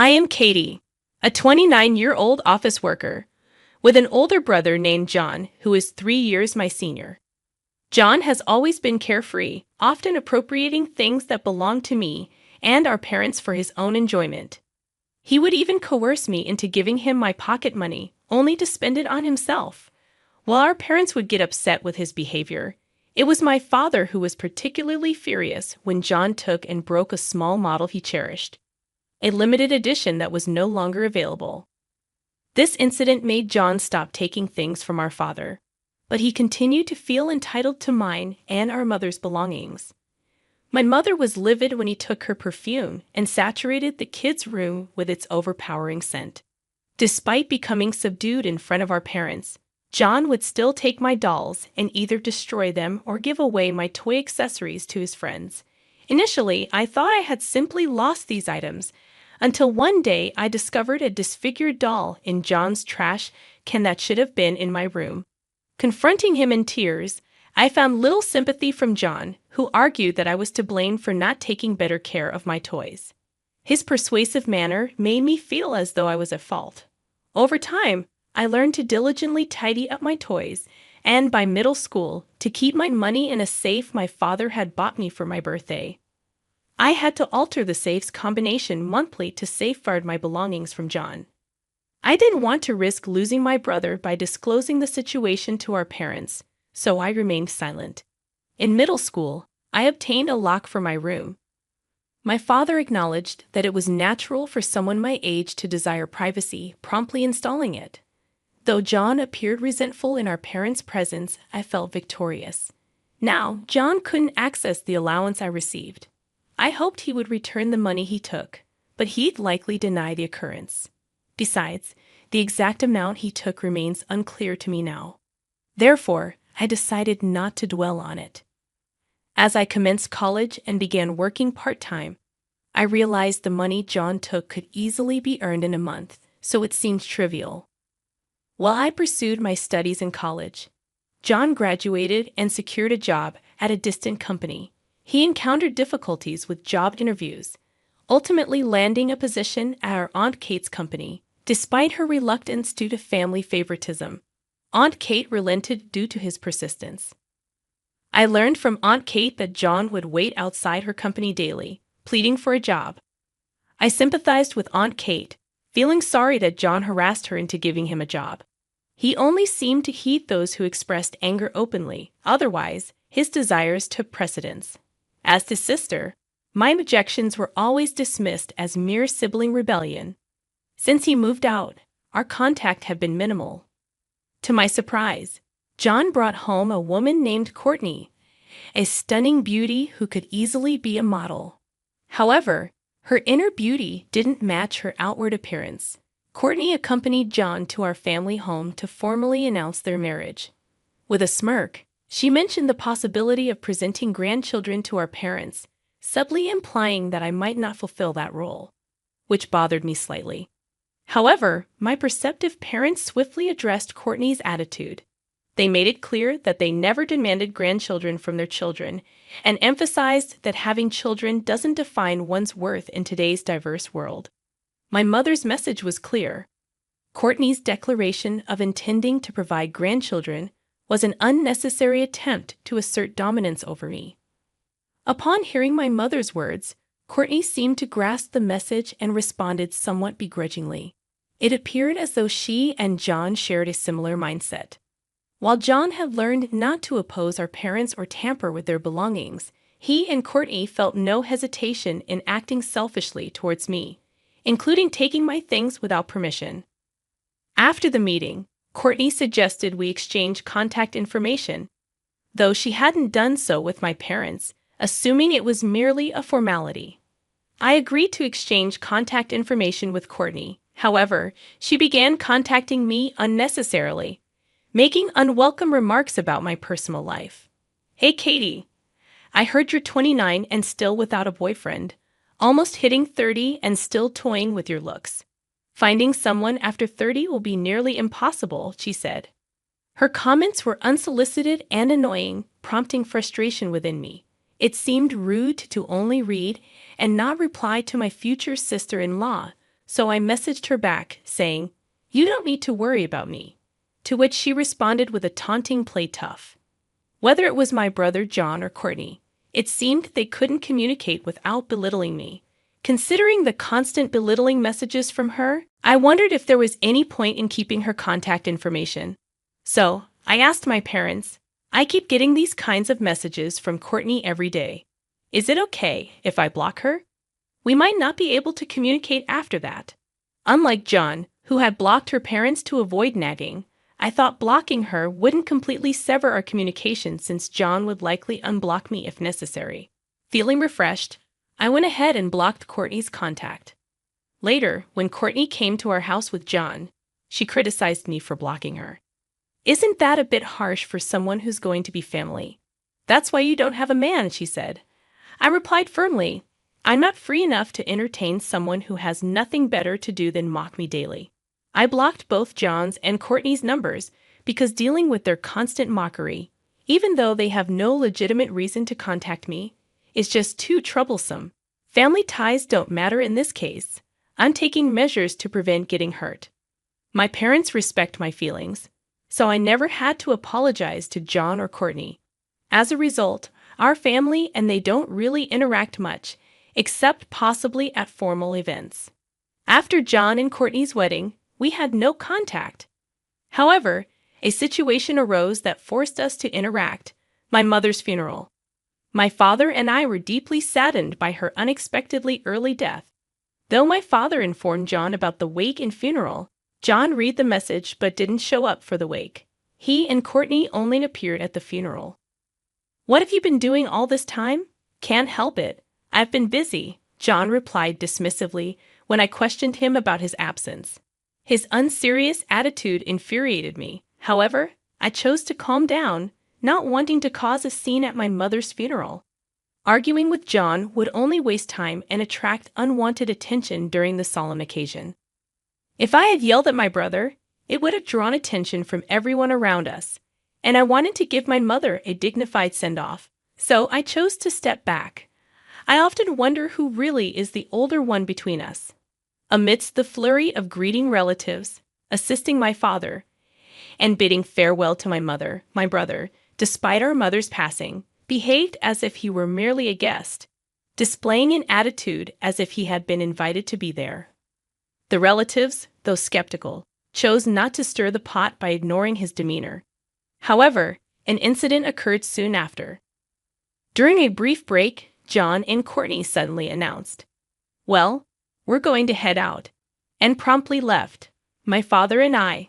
I am Katie, a 29-year-old office worker, with an older brother named John, who is 3 years my senior. John has always been carefree, often appropriating things that belong to me and our parents for his own enjoyment. He would even coerce me into giving him my pocket money, only to spend it on himself. While our parents would get upset with his behavior, it was my father who was particularly furious when John took and broke a small model he cherished, a limited edition that was no longer available. This incident made John stop taking things from our father, but he continued to feel entitled to mine and our mother's belongings. My mother was livid when he took her perfume and saturated the kids' room with its overpowering scent. Despite becoming subdued in front of our parents, John would still take my dolls and either destroy them or give away my toy accessories to his friends. Initially, I thought I had simply lost these items, until one day I discovered a disfigured doll in John's trash can that should have been in my room. Confronting him in tears, I found little sympathy from John, who argued that I was to blame for not taking better care of my toys. His persuasive manner made me feel as though I was at fault. Over time, I learned to diligently tidy up my toys, and by middle school, to keep my money in a safe my father had bought me for my birthday. I had to alter the safe's combination monthly to safeguard my belongings from John. I didn't want to risk losing my brother by disclosing the situation to our parents, so I remained silent. In middle school, I obtained a lock for my room. My father acknowledged that it was natural for someone my age to desire privacy, promptly installing it. Though John appeared resentful in our parents' presence, I felt victorious. Now, John couldn't access the allowance I received. I hoped he would return the money he took, but he'd likely deny the occurrence. Besides, the exact amount he took remains unclear to me now. Therefore, I decided not to dwell on it. As I commenced college and began working part-time, I realized the money John took could easily be earned in a month, so it seemed trivial. While I pursued my studies in college, John graduated and secured a job at a distant company. He encountered difficulties with job interviews, ultimately landing a position at our Aunt Kate's company, despite her reluctance due to family favoritism. Aunt Kate relented due to his persistence. I learned from Aunt Kate that John would wait outside her company daily, pleading for a job. I sympathized with Aunt Kate, feeling sorry that John harassed her into giving him a job. He only seemed to heed those who expressed anger openly, otherwise, his desires took precedence. As to sister, my objections were always dismissed as mere sibling rebellion. Since he moved out, our contact had been minimal. To my surprise, John brought home a woman named Courtney, a stunning beauty who could easily be a model. However, her inner beauty didn't match her outward appearance. Courtney accompanied John to our family home to formally announce their marriage. With a smirk, she mentioned the possibility of presenting grandchildren to our parents, subtly implying that I might not fulfill that role, which bothered me slightly. However, my perceptive parents swiftly addressed Courtney's attitude. They made it clear that they never demanded grandchildren from their children and emphasized that having children doesn't define one's worth in today's diverse world. My mother's message was clear. Courtney's declaration of intending to provide grandchildren was an unnecessary attempt to assert dominance over me. Upon hearing my mother's words, Courtney seemed to grasp the message and responded somewhat begrudgingly. It appeared as though she and John shared a similar mindset. While John had learned not to oppose our parents or tamper with their belongings, he and Courtney felt no hesitation in acting selfishly towards me, including taking my things without permission. After the meeting, Courtney suggested we exchange contact information, though she hadn't done so with my parents, assuming it was merely a formality. I agreed to exchange contact information with Courtney. However, she began contacting me unnecessarily, making unwelcome remarks about my personal life. "Hey, Katie, I heard you're 29 and still without a boyfriend, almost hitting 30 and still toying with your looks. Finding someone after 30 will be nearly impossible," she said. Her comments were unsolicited and annoying, prompting frustration within me. It seemed rude to only read and not reply to my future sister-in-law, so I messaged her back, saying, "You don't need to worry about me." To which she responded with a taunting play tough. Whether it was my brother John or Courtney, it seemed they couldn't communicate without belittling me. Considering the constant belittling messages from her, I wondered if there was any point in keeping her contact information. So, I asked my parents, "I keep getting these kinds of messages from Courtney every day. Is it okay if I block her? We might not be able to communicate after that." Unlike John, who had blocked her parents to avoid nagging, I thought blocking her wouldn't completely sever our communication since John would likely unblock me if necessary. Feeling refreshed, I went ahead and blocked Courtney's contact. Later, when Courtney came to our house with John, she criticized me for blocking her. "Isn't that a bit harsh for someone who's going to be family? That's why you don't have a man," she said. I replied firmly, "I'm not free enough to entertain someone who has nothing better to do than mock me daily." I blocked both John's and Courtney's numbers because dealing with their constant mockery, even though they have no legitimate reason to contact me, is just too troublesome. Family ties don't matter in this case. I'm taking measures to prevent getting hurt. My parents respect my feelings, so I never had to apologize to John or Courtney. As a result, our family and they don't really interact much, except possibly at formal events. After John and Courtney's wedding, we had no contact. However, a situation arose that forced us to interact: my mother's funeral. My father and I were deeply saddened by her unexpectedly early death. Though my father informed John about the wake and funeral, John read the message but didn't show up for the wake. He and Courtney only appeared at the funeral. "What have you been doing all this time?" "Can't help it. I've been busy," John replied dismissively when I questioned him about his absence. His unserious attitude infuriated me. However, I chose to calm down, not wanting to cause a scene at my mother's funeral. Arguing with John would only waste time and attract unwanted attention during the solemn occasion. If I had yelled at my brother, it would have drawn attention from everyone around us, and I wanted to give my mother a dignified send-off, so I chose to step back. I often wonder who really is the older one between us. Amidst the flurry of greeting relatives, assisting my father, and bidding farewell to my mother, my brother, despite our mother's passing, behaved as if he were merely a guest, displaying an attitude as if he had been invited to be there. The relatives, though skeptical, chose not to stir the pot by ignoring his demeanor. However, an incident occurred soon after. During a brief break, John and Courtney suddenly announced, "Well, we're going to head out," and promptly left. My father and I,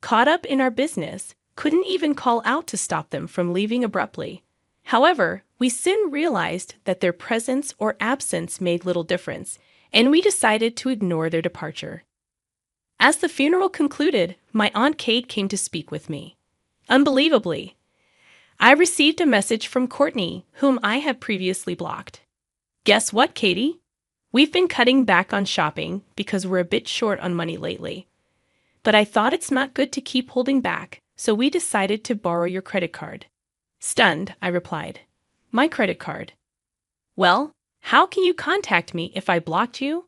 caught up in our business, couldn't even call out to stop them from leaving abruptly. However, we soon realized that their presence or absence made little difference, and we decided to ignore their departure. As the funeral concluded, my Aunt Kate came to speak with me. Unbelievably, I received a message from Courtney, whom I had previously blocked. "Guess what, Katie? We've been cutting back on shopping because we're a bit short on money lately. But I thought it's not good to keep holding back, so we decided to borrow your credit card." Stunned, I replied, "My credit card? Well, how can you contact me if I blocked you?"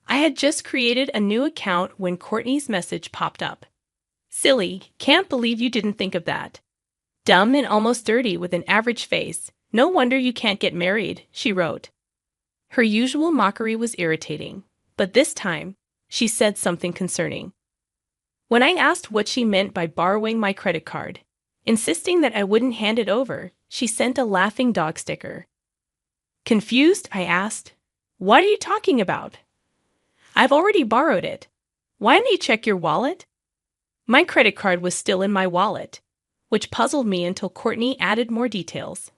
I had just created a new account when Courtney's message popped up. "Silly, can't believe you didn't think of that. Dumb and almost dirty with an average face. No wonder you can't get married," she wrote. Her usual mockery was irritating, but this time, she said something concerning. When I asked what she meant by borrowing my credit card, insisting that I wouldn't hand it over, she sent a laughing dog sticker. Confused, I asked, "What are you talking about?" "I've already borrowed it. Why didn't you check your wallet?" My credit card was still in my wallet, which puzzled me until Courtney added more details.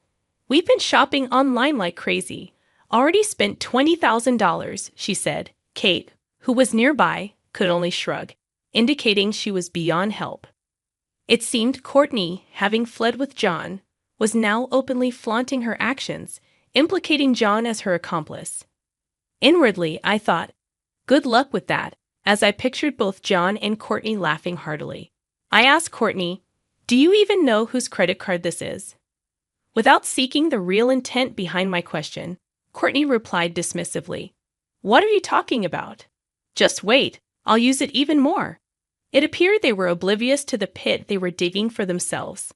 "We've been shopping online like crazy. Already spent $20,000, she said. Kate, who was nearby, could only shrug, indicating she was beyond help. It seemed Courtney, having fled with John, was now openly flaunting her actions, implicating John as her accomplice. Inwardly, I thought, good luck with that, as I pictured both John and Courtney laughing heartily. I asked Courtney, "Do you even know whose credit card this is?" Without seeking the real intent behind my question, Courtney replied dismissively, "What are you talking about?" Just wait, I'll use it even more. It appeared they were oblivious to the pit they were digging for themselves.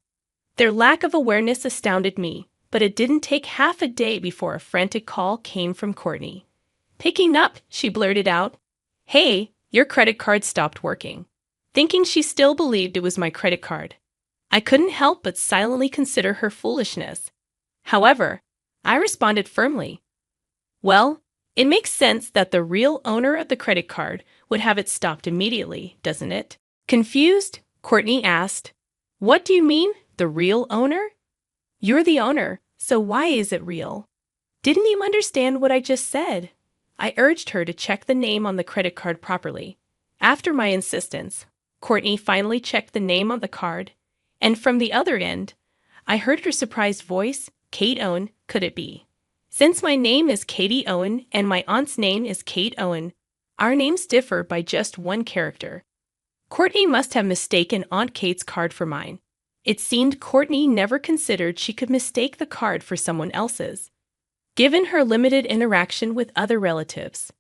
Their lack of awareness astounded me, but it didn't take half a day before a frantic call came from Courtney. Picking up, she blurted out, "Hey, your credit card stopped working." Thinking she still believed it was my credit card. I couldn't help but silently consider her foolishness. However, I responded firmly, "Well, it makes sense that the real owner of the credit card would have it stopped immediately, doesn't it?" Confused, Courtney asked, "What do you mean, the real owner?" "You're the owner, so why is it real?" "Didn't you understand what I just said?" I urged her to check the name on the credit card properly. After my insistence, Courtney finally checked the name on the card, and from the other end, I heard her surprised voice, "Kate Owen, could it be?" Since my name is Katie Owen and my aunt's name is Kate Owen, our names differ by just one character. Courtney must have mistaken Aunt Kate's card for mine. It seemed Courtney never considered she could mistake the card for someone else's, given her limited interaction with other relatives.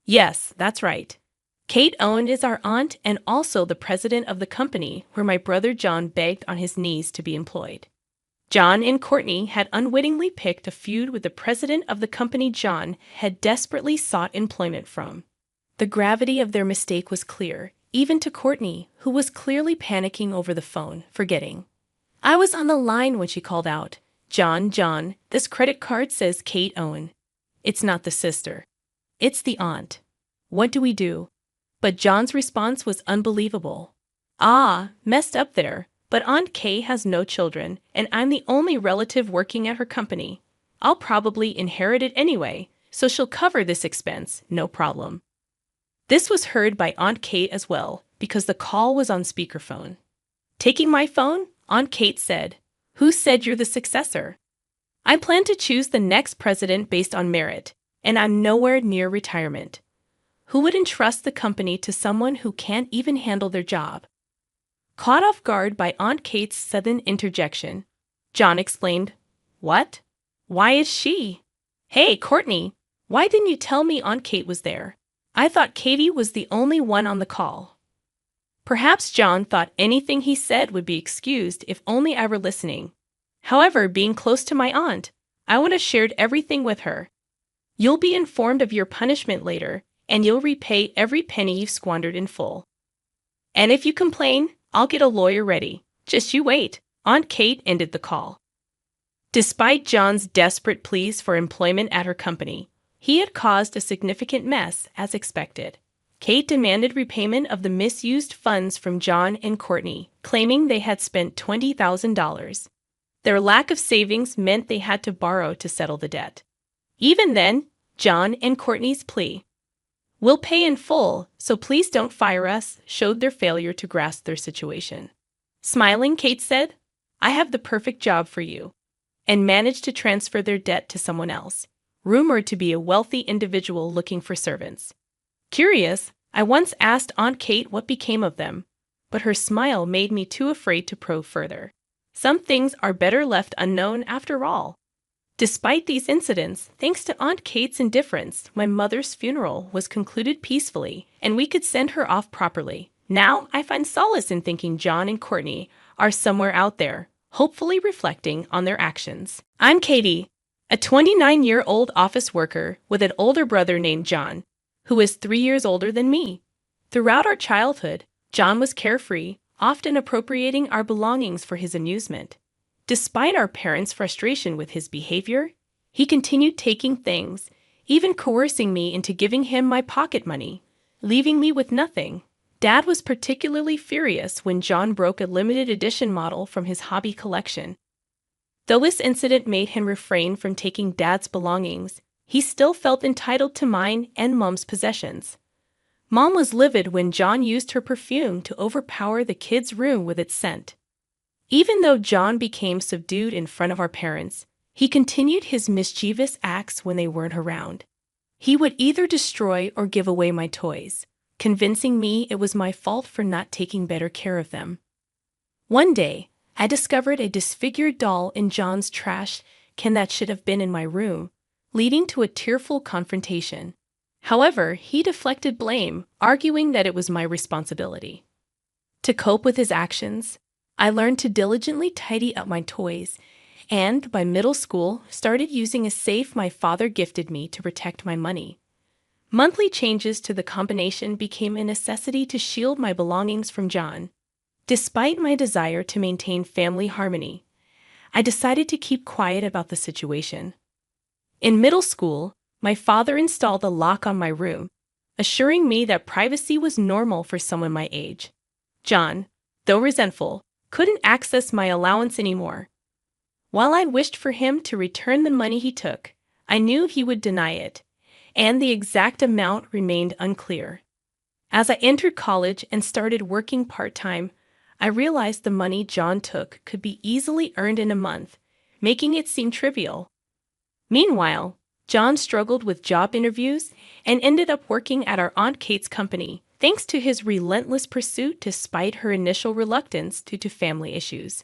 Yes, that's right. Kate Owen is our aunt and also the president of the company where my brother John begged on his knees to be employed. John and Courtney had unwittingly picked a feud with the president of the company John had desperately sought employment from. The gravity of their mistake was clear, even to Courtney, who was clearly panicking over the phone, forgetting. I was on the line when she called out, John, this credit card says Kate Owen. It's not the sister. It's the aunt. What do we do?" But John's response was unbelievable. "Ah, messed up there, but Aunt Kay has no children, and I'm the only relative working at her company. I'll probably inherit it anyway, so she'll cover this expense, no problem." This was heard by Aunt Kate as well, because the call was on speakerphone. Taking my phone, Aunt Kate said, "Who said you're the successor? I plan to choose the next president based on merit, and I'm nowhere near retirement. Who would entrust the company to someone who can't even handle their job?" Caught off guard by Aunt Kate's sudden interjection, John explained, "What? Why is she? Hey, Courtney, why didn't you tell me Aunt Kate was there? I thought Katie was the only one on the call." Perhaps John thought anything he said would be excused if only I were listening. However, being close to my aunt, I would have shared everything with her. "You'll be informed of your punishment later, and you'll repay every penny you've squandered in full. And if you complain, I'll get a lawyer ready. Just you wait." Aunt Kate ended the call. Despite John's desperate pleas for employment at her company, he had caused a significant mess, as expected. Kate demanded repayment of the misused funds from John and Courtney, claiming they had spent $20,000. Their lack of savings meant they had to borrow to settle the debt. Even then, John and Courtney's plea, "We'll pay in full, so please don't fire us," showed their failure to grasp their situation. Smiling, Kate said, "I have the perfect job for you," and managed to transfer their debt to someone else, rumored to be a wealthy individual looking for servants. Curious, I once asked Aunt Kate what became of them, but her smile made me too afraid to probe further. Some things are better left unknown after all. Despite these incidents, thanks to Aunt Kate's indifference, my mother's funeral was concluded peacefully, and we could send her off properly. Now I find solace in thinking John and Courtney are somewhere out there, hopefully reflecting on their actions. I'm Katie, a 29-year-old office worker with an older brother named John, who is 3 years older than me. Throughout our childhood, John was carefree, often appropriating our belongings for his amusement. Despite our parents' frustration with his behavior, he continued taking things, even coercing me into giving him my pocket money, leaving me with nothing. Dad was particularly furious when John broke a limited edition model from his hobby collection. Though this incident made him refrain from taking Dad's belongings, he still felt entitled to mine and Mom's possessions. Mom was livid when John used her perfume to overpower the kids' room with its scent. Even though John became subdued in front of our parents, he continued his mischievous acts when they weren't around. He would either destroy or give away my toys, convincing me it was my fault for not taking better care of them. One day, I discovered a disfigured doll in John's trash can that should have been in my room, leading to a tearful confrontation. However, he deflected blame, arguing that it was my responsibility. To cope with his actions, I learned to diligently tidy up my toys, and by middle school, started using a safe my father gifted me to protect my money. Monthly changes to the combination became a necessity to shield my belongings from John. Despite my desire to maintain family harmony, I decided to keep quiet about the situation. In middle school, my father installed a lock on my room, assuring me that privacy was normal for someone my age. John, though resentful, couldn't access my allowance anymore. While I wished for him to return the money he took, I knew he would deny it, and the exact amount remained unclear. As I entered college and started working part-time, I realized the money John took could be easily earned in a month, making it seem trivial. Meanwhile, John struggled with job interviews and ended up working at our Aunt Kate's company, thanks to his relentless pursuit despite her initial reluctance due to family issues.